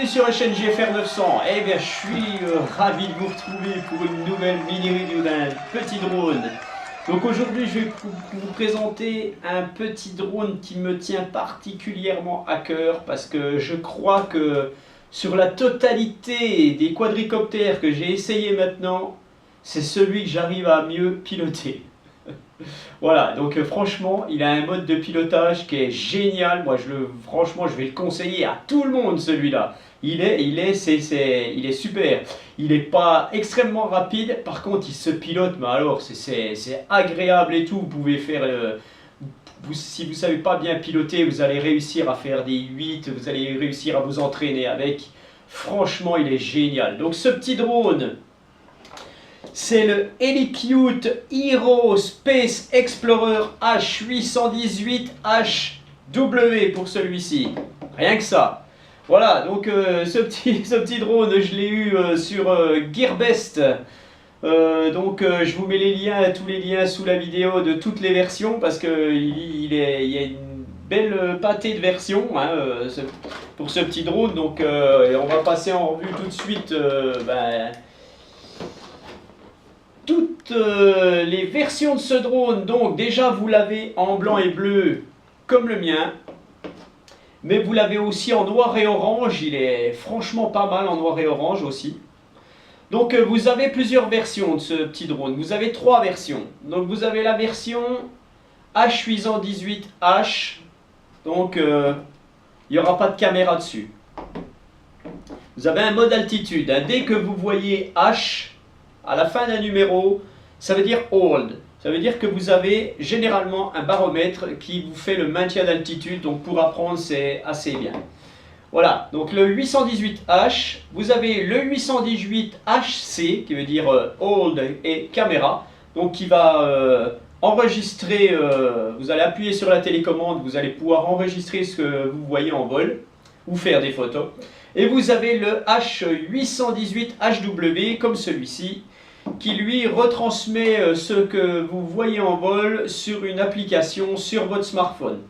bienvenue sur la chaîne GFR 900. Eh bien, je suis ravi de vous retrouver pour une nouvelle mini-review d'un petit drone. Donc aujourd'hui, je vais vous présenter un petit drone qui me tient particulièrement à cœur parce que je crois que sur la totalité des quadricoptères que j'ai essayé maintenant, c'est celui que j'arrive à mieux piloter. Voilà, donc franchement, il a un mode de pilotage qui est génial. Moi, franchement, je vais le conseiller à tout le monde, celui-là. Il est super. Il n'est pas extrêmement rapide. Par contre, il se pilote, mais alors, c'est agréable et tout. Vous pouvez faire... si vous ne savez pas bien piloter, vous allez réussir à faire des 8. Vous allez réussir à vous entraîner avec. Franchement, il est génial. Donc, ce petit drone... c'est le Helicute Hero Space Explorer H818HW pour celui-ci. Rien que ça. Voilà, donc ce petit drone, je l'ai eu sur Gearbest. Je vous mets tous les liens sous la vidéo de toutes les versions parce qu'il y a une belle pâtée de versions pour ce petit drone. Donc on va passer en revue tout de suite toutes les versions de ce drone. Donc déjà vous l'avez en blanc et bleu comme le mien, mais vous l'avez aussi en noir et orange. Il est franchement pas mal en noir et orange aussi. Donc vous avez plusieurs versions de ce petit drone. Vous avez trois versions. Donc vous avez la version H818H. Donc il n'y aura pas de caméra dessus. Vous avez un mode altitude. Dès que vous voyez H à la fin d'un numéro, ça veut dire hold. Ça veut dire que vous avez généralement un baromètre qui vous fait le maintien d'altitude. Donc pour apprendre, c'est assez bien. Voilà, donc le 818H, vous avez le 818HC qui veut dire hold et caméra. Donc qui va enregistrer, vous allez appuyer sur la télécommande, vous allez pouvoir enregistrer ce que vous voyez en vol ou faire des photos. Et vous avez le H818HW comme celui-ci, qui lui retransmet ce que vous voyez en vol sur une application sur votre smartphone.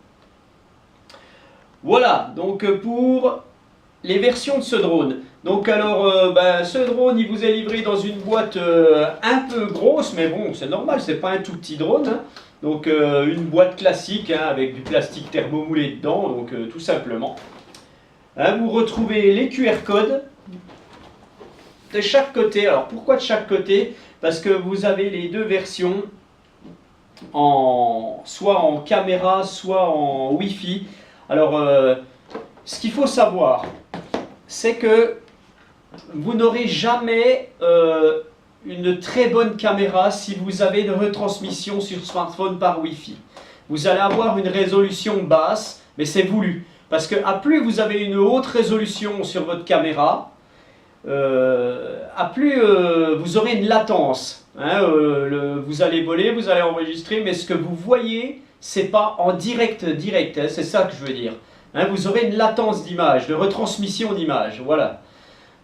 Voilà, donc pour les versions de ce drone. Donc alors, ce drone, il vous est livré dans une boîte un peu grosse, mais bon, c'est normal, c'est pas un tout petit drone. Hein. Donc une boîte classique avec du plastique thermomoulé dedans, donc tout simplement. Hein, vous retrouvez les QR codes de chaque côté. Alors pourquoi de chaque côté? Parce que vous avez les deux versions, soit en caméra, soit en Wi-Fi. Alors ce qu'il faut savoir, c'est que vous n'aurez jamais une très bonne caméra si vous avez une retransmission sur smartphone par Wi-Fi. Vous allez avoir une résolution basse, mais c'est voulu. Parce que à plus vous avez une haute résolution sur votre caméra, à plus vous aurez une latence. Hein, vous allez voler, vous allez enregistrer, mais ce que vous voyez, c'est pas en direct, hein, c'est ça que je veux dire. Hein, vous aurez une latence d'image, de retransmission d'image, voilà.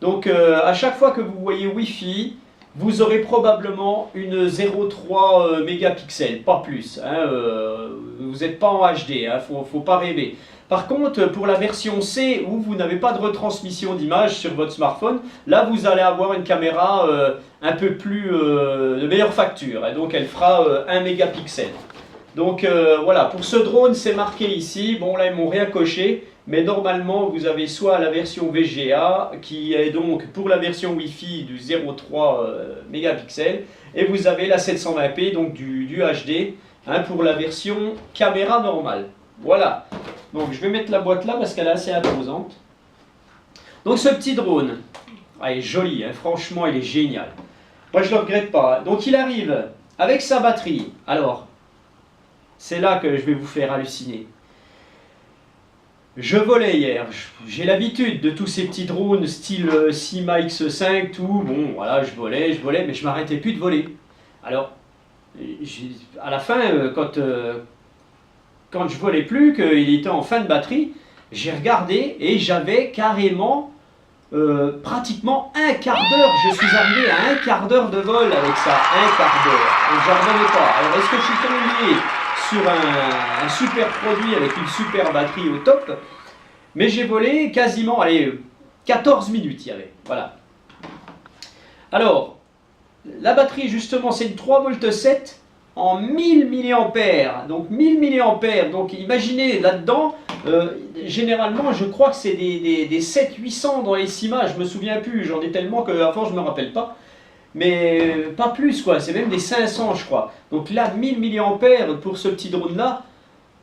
Donc à chaque fois que vous voyez Wi-Fi, vous aurez probablement une 0,3 mégapixels, pas plus. Hein, vous n'êtes pas en HD, hein, faut pas rêver. Par contre, pour la version C, où vous n'avez pas de retransmission d'image sur votre smartphone, là vous allez avoir une caméra un peu plus de meilleure facture. Et donc elle fera 1 mégapixel. Donc voilà, pour ce drone, c'est marqué ici. Bon là, ils m'ont rien coché. Mais normalement, vous avez soit la version VGA, qui est donc pour la version Wi-Fi du 0,3 mégapixels. Et vous avez la 720p, donc du HD, hein, pour la version caméra normale. Voilà. Donc je vais mettre la boîte là parce qu'elle est assez imposante. Donc ce petit drone, il est joli, hein, franchement il est génial. Moi je ne le regrette pas. Donc il arrive avec sa batterie. Alors, c'est là que je vais vous faire halluciner. Je volais hier, j'ai l'habitude de tous ces petits drones style Syma X5, tout. Bon voilà, je volais, mais je m'arrêtais plus de voler. Alors, à la fin, quand je volais plus, qu'il était en fin de batterie, j'ai regardé et j'avais carrément pratiquement un quart d'heure. Je suis arrivé à un quart d'heure de vol avec ça, un quart d'heure. Et j'en revenais pas. Alors est-ce que je suis tombé sur un super produit avec une super batterie au top? Mais j'ai volé quasiment, allez, 14 minutes il y avait, voilà. Alors, la batterie justement c'est une 3,7 V en 1000 mAh, donc 1000 mAh, donc imaginez là-dedans, généralement je crois que c'est des 700-800 dans les CIMA, je me souviens plus, j'en ai tellement qu'à force je me rappelle pas, mais pas plus quoi, c'est même des 500 je crois. Donc là 1000 mAh pour ce petit drone là,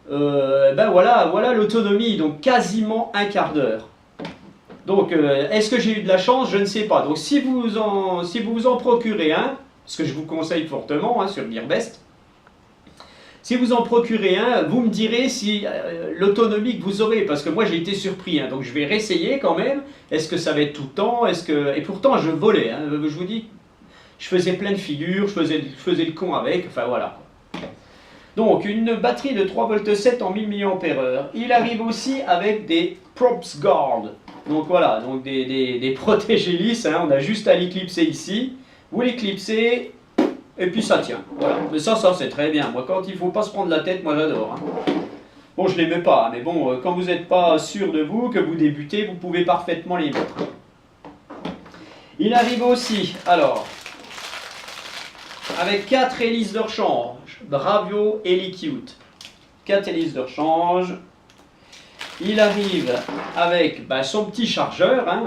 ben voilà l'autonomie, donc quasiment un quart d'heure. Donc, est-ce que j'ai eu de la chance? Je ne sais pas. Donc, si vous vous en procurez un, ce que je vous conseille fortement hein, sur Gearbest, si vous en procurez un, vous me direz si l'autonomie que vous aurez, parce que moi j'ai été surpris, hein, donc je vais réessayer quand même. Est-ce que ça va être tout le temps? Et pourtant je volais, hein, je vous dis, je faisais plein de figures, je faisais le con avec, enfin voilà. Donc, une batterie de 3,7 V en 1000 mAh. Il arrive aussi avec des props guard. Donc voilà, donc des protèges hélices, hein, on a juste à l'éclipser ici. Vous l'éclipsez, et puis ça tient. Voilà. Mais ça c'est très bien. Moi, quand il ne faut pas se prendre la tête, moi j'adore. Hein. Bon, je ne les mets pas, mais bon, quand vous n'êtes pas sûr de vous, que vous débutez, vous pouvez parfaitement les mettre. Il arrive aussi, alors, avec 4 hélices de rechange. Bravio Helicute. 4 hélices de rechange. Il arrive avec son petit chargeur hein,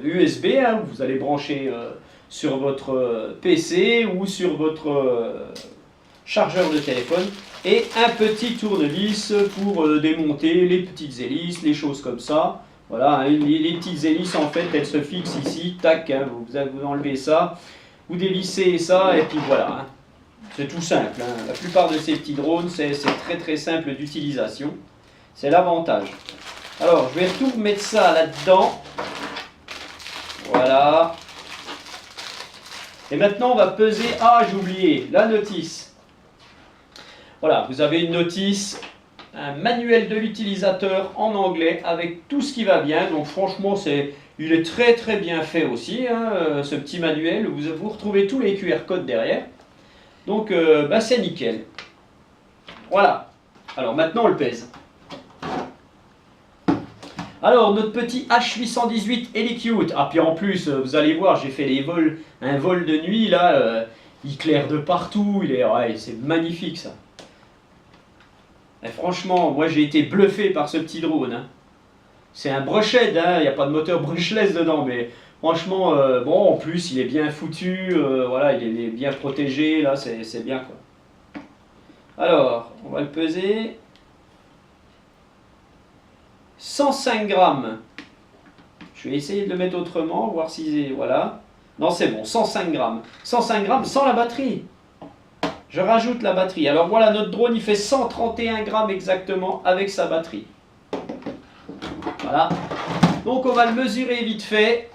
USB, hein, vous allez brancher sur votre PC ou sur votre chargeur de téléphone, et un petit tournevis pour démonter les petites hélices, les choses comme ça. Voilà, hein, les petites hélices en fait elles se fixent ici, tac, hein, vous enlevez ça, vous dévissez ça et puis voilà. Hein. C'est tout simple, hein. La plupart de ces petits drones c'est très très simple d'utilisation, c'est l'avantage. Alors, je vais tout mettre ça là-dedans. Voilà. Et maintenant, on va peser... Ah, j'ai oublié, la notice. Voilà, vous avez une notice, un manuel de l'utilisateur en anglais avec tout ce qui va bien. Donc, franchement, il est très très bien fait aussi, hein, ce petit manuel. Vous retrouvez tous les QR codes derrière. Donc, c'est nickel. Voilà. Alors, maintenant, on le pèse. Alors, notre petit H818 Helicute. Ah, puis en plus, vous allez voir, j'ai fait un vol de nuit, là, il claire de partout, c'est magnifique, ça. Et franchement, moi, j'ai été bluffé par ce petit drone. Hein. C'est un brushed, hein, il n'y a pas de moteur brushless dedans, mais franchement, bon, en plus, il est bien foutu, voilà, il est bien protégé, là, c'est bien, quoi. Alors, on va le peser... 105 grammes. Je vais essayer de le mettre autrement, voir si c'est... Voilà. Non, c'est bon, 105 grammes. 105 grammes sans la batterie. Je rajoute la batterie. Alors voilà, notre drone, il fait 131 grammes exactement avec sa batterie. Voilà. Donc on va le mesurer vite fait.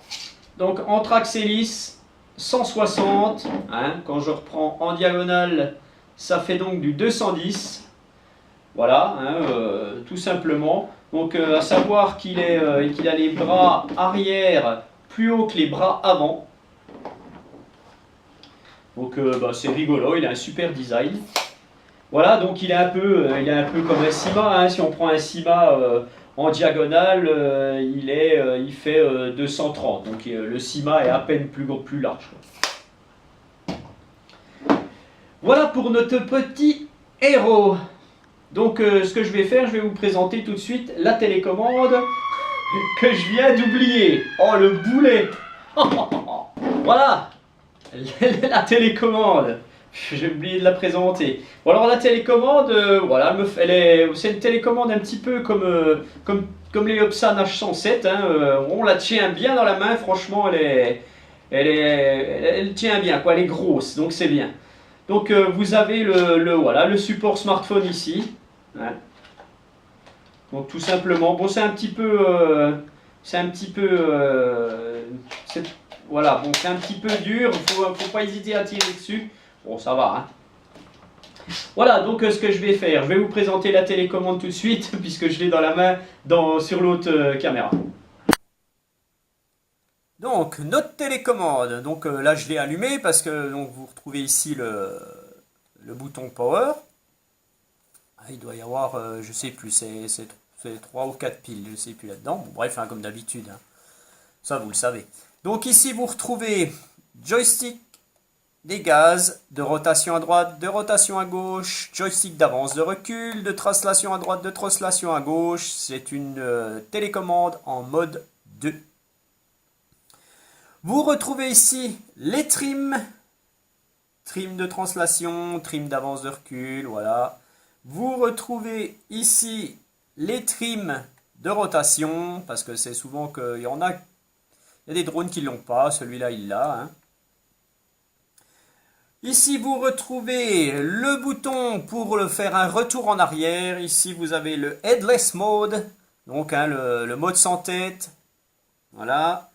Donc entre axe hélice, 160. Hein, quand je reprends en diagonale, ça fait donc du 210. Voilà, hein, tout simplement. Donc à savoir qu'il a les bras arrière plus haut que les bras avant. Donc c'est rigolo, il a un super design. Voilà, donc il est un peu comme un CIMA. Hein. Si on prend un CIMA en diagonale, il fait 230. Donc le CIMA est à peine plus large. Voilà pour notre petit héros. Donc ce que je vais faire, je vais vous présenter tout de suite la télécommande que je viens d'oublier. Oh le boulet. Voilà la télécommande. J'ai oublié de la présenter. Bon alors la télécommande, voilà, c'est une télécommande un petit peu comme les Hobson H107. Hein, on la tient bien dans la main, franchement elle tient bien, quoi, elle est grosse, donc c'est bien. Donc vous avez voilà, le support smartphone ici. Hein. Donc tout simplement, bon c'est un petit peu, voilà, bon c'est un petit peu dur, faut pas hésiter à tirer dessus. Bon ça va. Hein. Voilà, donc ce que je vais faire, je vais vous présenter la télécommande tout de suite puisque je l'ai dans la main sur l'autre caméra. Donc notre télécommande, donc là je l'ai allumée parce que donc, vous retrouvez ici le bouton power. Ah, il doit y avoir, je sais plus, c'est 3 ou 4 piles, je sais plus là-dedans. Bon, bref, hein, comme d'habitude. Hein. Ça, vous le savez. Donc ici, vous retrouvez joystick des gaz, de rotation à droite, de rotation à gauche, joystick d'avance, de recul, de translation à droite, de translation à gauche. C'est une télécommande en mode 2. Vous retrouvez ici les trims. Trim de translation, trim d'avance, de recul, voilà. Vous retrouvez ici les trims de rotation, parce que c'est souvent qu'il y en a, il y a des drones qui ne l'ont pas, celui-là il l'a. Hein. Ici vous retrouvez le bouton pour le faire un retour en arrière. Ici vous avez le headless mode, donc hein, le mode sans tête. Voilà.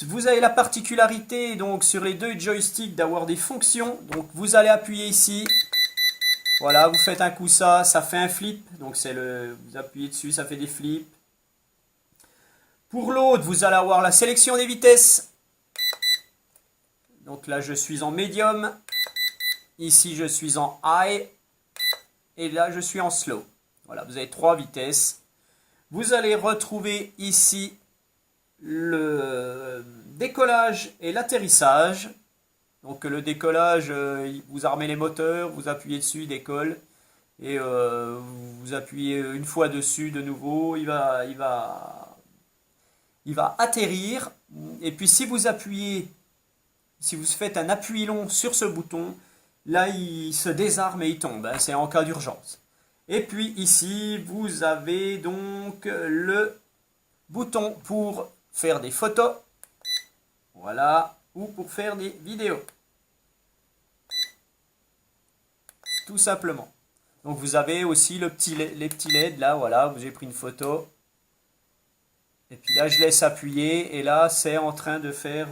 Vous avez la particularité donc sur les deux joysticks d'avoir des fonctions. Donc vous allez appuyer ici. Voilà, vous faites un coup ça fait un flip. Donc c'est vous appuyez dessus, ça fait des flips. Pour l'autre, vous allez avoir la sélection des vitesses. Donc là, je suis en médium. Ici, je suis en high. Et là, je suis en slow. Voilà, vous avez 3 vitesses. Vous allez retrouver ici le décollage et l'atterrissage. Donc le décollage, vous armez les moteurs, vous appuyez dessus, il décolle. Et vous appuyez une fois dessus de nouveau, il va atterrir. Et puis si vous faites un appui long sur ce bouton, là il se désarme et il tombe. Hein, c'est en cas d'urgence. Et puis ici, vous avez donc le bouton pour faire des photos, voilà, ou pour faire des vidéos, tout simplement. Donc vous avez aussi les petits LED là, voilà, j'ai pris une photo, et puis là je laisse appuyer, et là c'est en train de faire,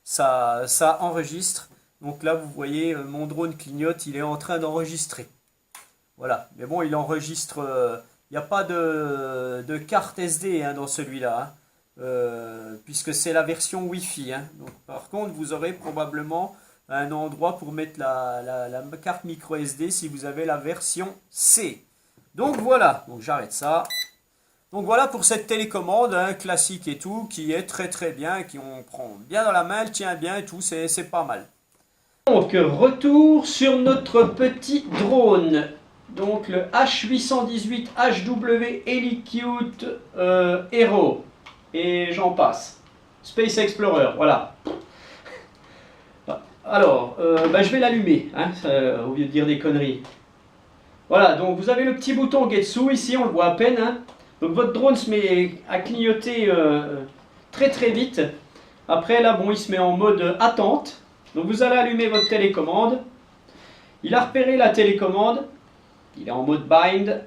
ça enregistre, donc là vous voyez mon drone clignote, il est en train d'enregistrer, voilà, mais bon il enregistre, il n'y a pas de carte SD hein, dans celui-là, hein. Puisque c'est la version Wi-Fi. Hein. Donc, par contre, vous aurez probablement un endroit pour mettre la carte micro SD si vous avez la version C. Donc voilà, donc j'arrête ça. Donc voilà pour cette télécommande hein, classique et tout, qui est très très bien, qui on prend bien dans la main, elle tient bien et tout, c'est pas mal. Donc retour sur notre petit drone. Donc le H818 HW Helicute Hero. Et j'en passe. Space Explorer, voilà. Alors, je vais l'allumer, hein, au lieu de dire des conneries. Voilà, donc vous avez le petit bouton Getsu, ici on le voit à peine. Hein. Donc votre drone se met à clignoter très très vite. Après là, bon, il se met en mode attente. Donc vous allez allumer votre télécommande. Il a repéré la télécommande. Il est en mode bind.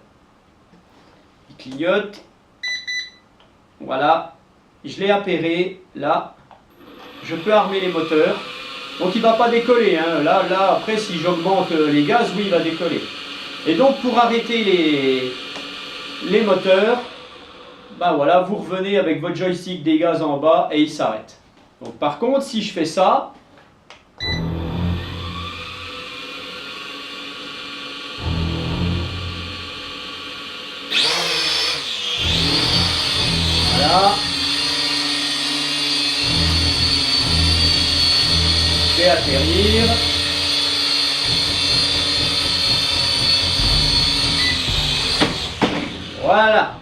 Il clignote. Voilà. Je l'ai appairé, là, je peux armer les moteurs, donc il ne va pas décoller, hein. Là, après si j'augmente les gaz, oui il va décoller. Et donc pour arrêter les moteurs, bah voilà, vous revenez avec votre joystick des gaz en bas et il s'arrête. Donc par contre si je fais ça, voilà. Atterrir. Voilà.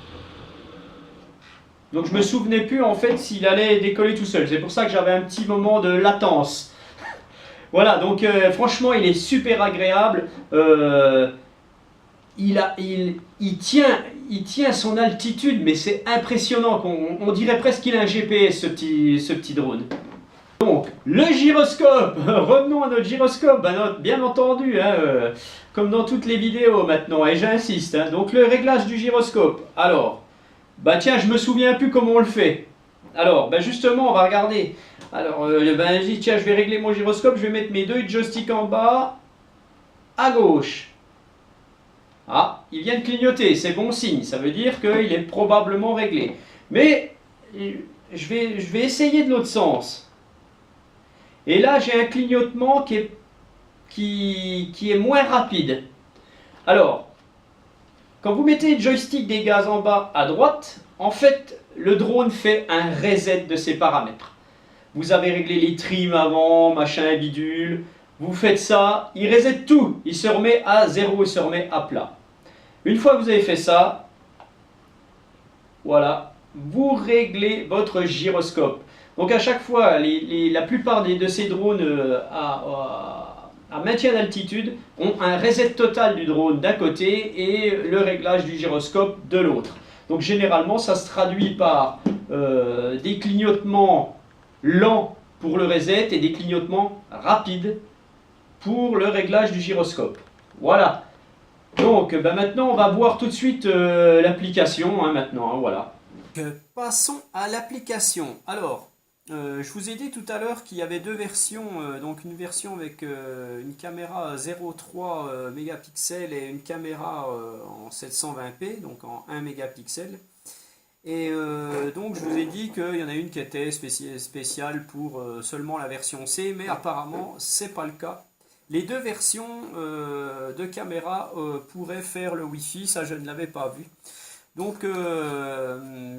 Donc je me souvenais plus en fait s'il allait décoller tout seul. C'est pour ça que j'avais un petit moment de latence. Voilà, donc franchement il est super agréable. Il tient son altitude, mais c'est impressionnant. On dirait presque qu'il a un GPS ce petit drone. Donc, le gyroscope, revenons à notre gyroscope, bien entendu, hein, comme dans toutes les vidéos maintenant, et j'insiste, hein, donc le réglage du gyroscope. Alors, tiens, je me souviens plus comment on le fait. Alors, justement, on va regarder. Alors, je dis, tiens, je vais régler mon gyroscope, je vais mettre mes 2 joysticks en bas, à gauche. Ah, il vient de clignoter, c'est bon signe, ça veut dire qu'il est probablement réglé. Mais, je vais essayer de l'autre sens. Et là, j'ai un clignotement qui est moins rapide. Alors, Quand vous mettez le joystick des gaz en bas à droite, en fait, le drone fait un reset de ses paramètres. Vous avez réglé les trims avant, machin, bidule. Vous faites ça, il reset tout. Il se remet à zéro, il se remet à plat. Une fois que vous avez fait ça, voilà, vous réglez votre gyroscope. Donc à chaque fois, la plupart de ces drones à maintien d'altitude ont un reset total du drone d'un côté et le réglage du gyroscope de l'autre. Donc généralement, ça se traduit par des clignotements lents pour le reset et des clignotements rapides pour le réglage du gyroscope. Voilà. Donc maintenant, on va voir tout de suite l'application. Maintenant, voilà. Passons à l'application. Alors, je vous ai dit tout à l'heure qu'il y avait deux versions. Donc une version avec une caméra 0,3 mégapixels et une caméra en 720p, donc en 1 mégapixel. Et donc je vous ai dit qu'il y en a une qui était spéciale pour seulement la version C, mais apparemment c'est pas le cas. Les deux versions de caméra pourraient faire le Wi-Fi, ça je ne l'avais pas vu. Donc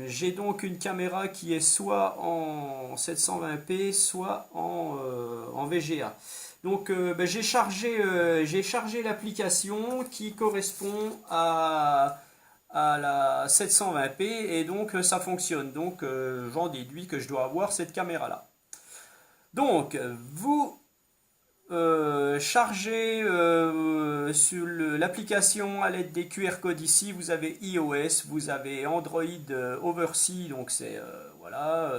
j'ai donc une caméra qui est soit en 720p, soit en VGA. Donc j'ai chargé l'application qui correspond à la 720p et donc ça fonctionne. Donc j'en déduis que je dois avoir cette caméra là. Donc vous chargez sur l'application à l'aide des QR codes ici. Vous avez iOS, vous avez Android Overseas, donc c'est voilà.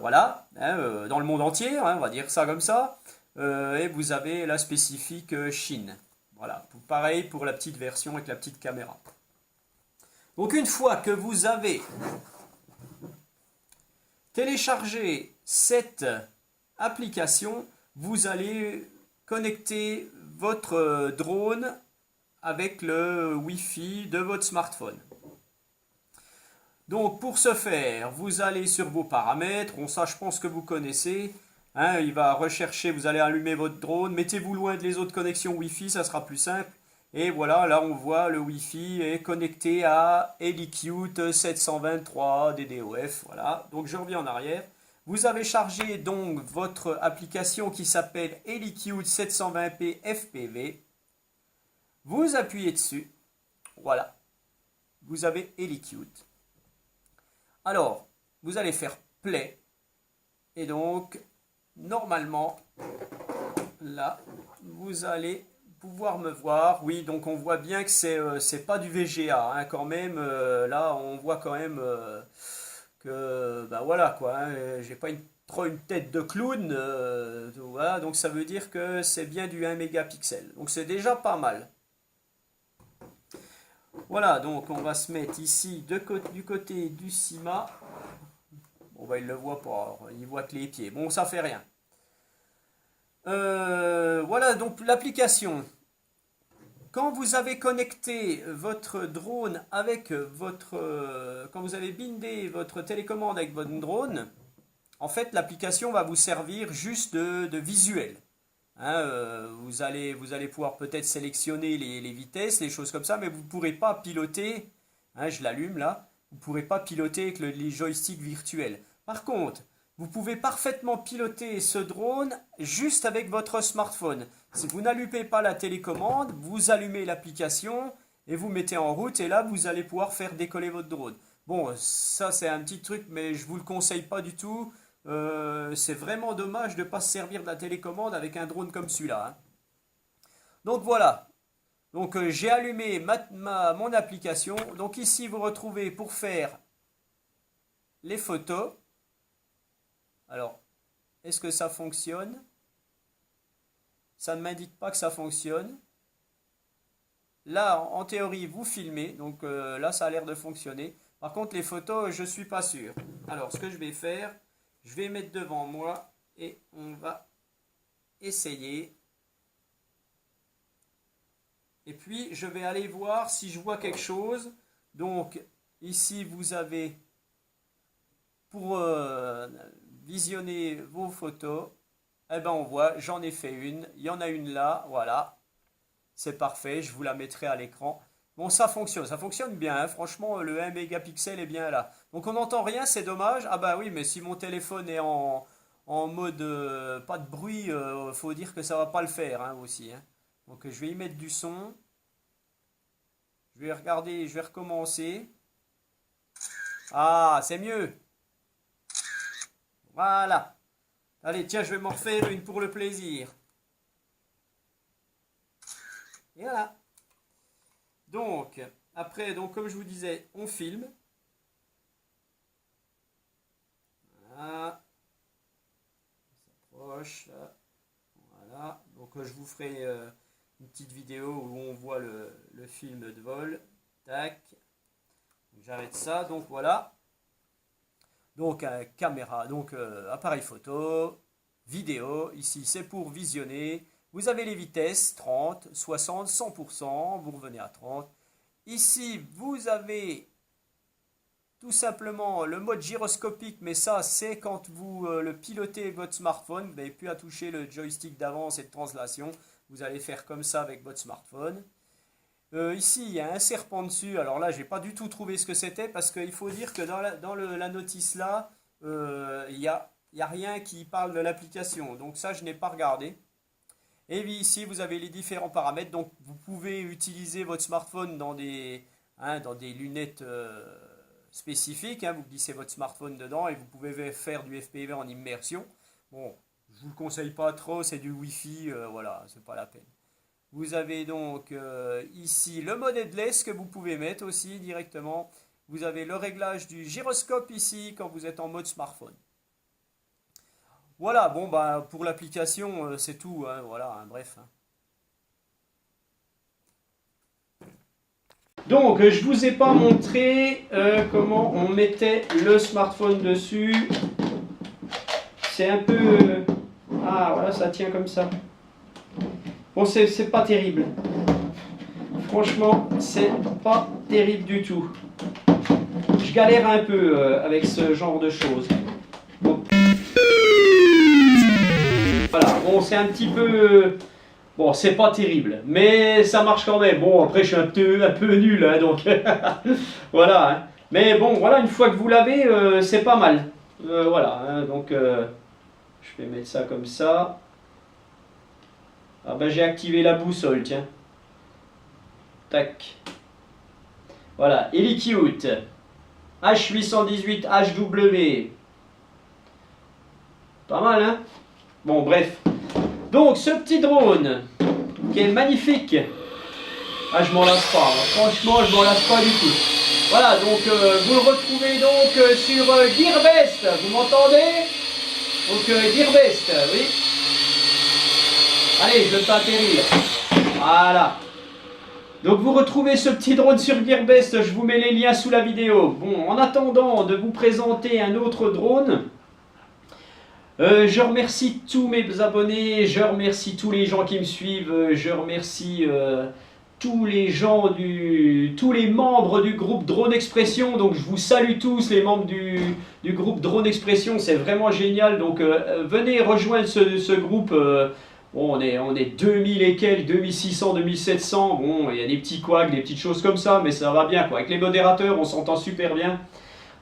Voilà, hein, dans le monde entier, hein, on va dire ça comme ça. Et vous avez la spécifique Chine. Voilà, pareil pour la petite version avec la petite caméra. Donc une fois que vous avez téléchargé cette application, vous allez connecter votre drone avec le Wi-Fi de votre smartphone. Donc pour ce faire, vous allez sur vos paramètres, ça je pense que vous connaissez. Hein, il va rechercher, vous allez allumer votre drone, mettez-vous loin des autres connexions Wi-Fi, ça sera plus simple. Et voilà, là on voit le Wi-Fi est connecté à HeliCute 723 DDoF. Voilà, donc je reviens en arrière. Vous avez chargé donc votre application qui s'appelle HeliCute 720p FPV. Vous appuyez dessus. Voilà, vous avez HeliCute. Alors, vous allez faire play. Et donc, normalement, là, vous allez pouvoir me voir. Oui, donc on voit bien que c'est pas du VGA, hein, quand même. Là, on voit quand même que, ben voilà quoi, hein, j'ai pas trop une tête de clown. Voilà, donc ça veut dire que c'est bien du 1 mégapixel. Donc c'est déjà pas mal. Voilà, donc on va se mettre ici du côté du CIMA. Bon, bah, il le voit pas, il voit que les pieds. Bon, ça fait rien. Voilà, donc l'application. Quand vous avez connecté votre drone avec quand vous avez bindé votre télécommande avec votre drone, en fait, l'application va vous servir juste de visuel. Hein, vous allez pouvoir peut-être sélectionner les vitesses, les choses comme ça, mais vous ne pourrez pas piloter, hein, je l'allume là, vous ne pourrez pas piloter avec les joysticks virtuels. Par contre, vous pouvez parfaitement piloter ce drone juste avec votre smartphone. Si vous n'allumez pas la télécommande, vous allumez l'application et vous mettez en route et là vous allez pouvoir faire décoller votre drone. Bon, ça c'est un petit truc, mais je ne vous le conseille pas du tout. C'est vraiment dommage de ne pas se servir de la télécommande avec un drone comme celui-là. Hein. Donc voilà. Donc j'ai allumé mon application. Donc ici vous retrouvez pour faire les photos. Alors, est-ce que ça fonctionne? Ça ne m'indique pas que ça fonctionne. Là, en théorie, vous filmez. Donc là, ça a l'air de fonctionner. Par contre, les photos, je ne suis pas sûr. Alors, ce que je vais faire, je vais mettre devant moi et on va essayer. Et puis, je vais aller voir si je vois quelque chose. Donc, ici, vous avez pour visionner vos photos. Eh ben, on voit, j'en ai fait une. Il y en a une là, voilà. c'est parfait, je vous la mettrai à l'écran. Bon, ça fonctionne bien, hein. Franchement, le 1 mégapixel est bien là. Donc on n'entend rien, c'est dommage. Ah bah oui, mais si mon téléphone est en mode pas de bruit, faut dire que ça va pas le faire hein, aussi, hein. Donc je vais y mettre du son. Je vais regarder, je vais recommencer. Ah, c'est mieux. Voilà. Allez, tiens, je vais m'en refaire une pour le plaisir. Et voilà. Donc, après, donc comme je vous disais, on filme. Voilà. On s'approche là. Voilà. Donc je vous ferai une petite vidéo où on voit le film de vol. Tac. J'arrête ça. Donc voilà. Donc caméra, donc appareil photo, vidéo. Ici c'est pour visionner. Vous avez les vitesses 30, 60, 100%. Vous revenez à 30. Ici vous avez tout simplement le mode gyroscopique, mais ça c'est quand vous le pilotez votre smartphone. Vous n'avez plus à toucher le joystick d'avance et de translation. Vous allez faire comme ça avec votre smartphone. Ici, il y a un serpent dessus. Alors là, j'ai pas du tout trouvé ce que c'était parce qu'il faut dire que dans la notice là, il y a rien qui parle de l'application. Donc ça, je n'ai pas regardé. Et puis ici, vous avez les différents paramètres. Donc vous pouvez utiliser votre smartphone dans dans des lunettes spécifiques, hein. Vous glissez votre smartphone dedans et vous pouvez faire du FPV en immersion. Bon, je vous le conseille pas trop, c'est du Wi-Fi, voilà, c'est pas la peine. Vous avez donc ici le mode headless que vous pouvez mettre aussi directement. Vous avez le réglage du gyroscope ici quand vous êtes en mode smartphone. Voilà, bon bah pour l'application c'est tout, hein, voilà, hein, bref. Hein. Donc je vous ai pas montré comment on mettait le smartphone dessus. C'est un peu... Ah voilà, ça tient comme ça. Bon, c'est pas terrible. Franchement, c'est pas terrible du tout. Je galère un peu avec ce genre de choses. Bon. Voilà, bon, c'est un petit peu... Bon, c'est pas terrible, mais ça marche quand même. Bon, après, je suis un peu nul, hein, donc... voilà. Hein. Mais bon, voilà, une fois que vous l'avez, c'est pas mal. Voilà, hein, donc... je vais mettre ça comme ça. Ah ben j'ai activé la boussole, tiens. Tac. Voilà, Helicute. H818 HW. Pas mal, hein? Bon, bref. Donc, ce petit drone, qui est magnifique. Ah, je m'en lasse pas. Hein. Franchement, je m'en lasse pas du tout. Voilà, donc, vous le retrouvez donc sur Gearbest. Vous m'entendez? Donc, Gearbest, oui. Allez, je le fais atterrir. Voilà. Donc vous retrouvez ce petit drone sur Gearbest, je vous mets les liens sous la vidéo. Bon, en attendant de vous présenter un autre drone, je remercie tous mes abonnés, je remercie tous les gens qui me suivent, je remercie tous les membres du groupe Drone Expression. Donc je vous salue tous les membres du groupe Drone Expression, c'est vraiment génial. Donc venez rejoindre ce groupe. Bon, on est 2000 et quelques, 2600, 2700, bon, il y a des petits couacs, des petites choses comme ça, mais ça va bien, quoi. Avec les modérateurs, on s'entend super bien.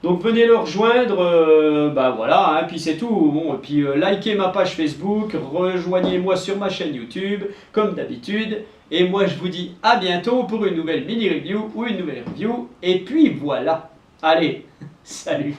Donc venez le rejoindre, bah voilà, hein, puis c'est tout. Bon, et puis likez ma page Facebook, rejoignez-moi sur ma chaîne YouTube, comme d'habitude. Et moi, je vous dis à bientôt pour une nouvelle mini-review ou une nouvelle review. Et puis voilà. Allez, salut!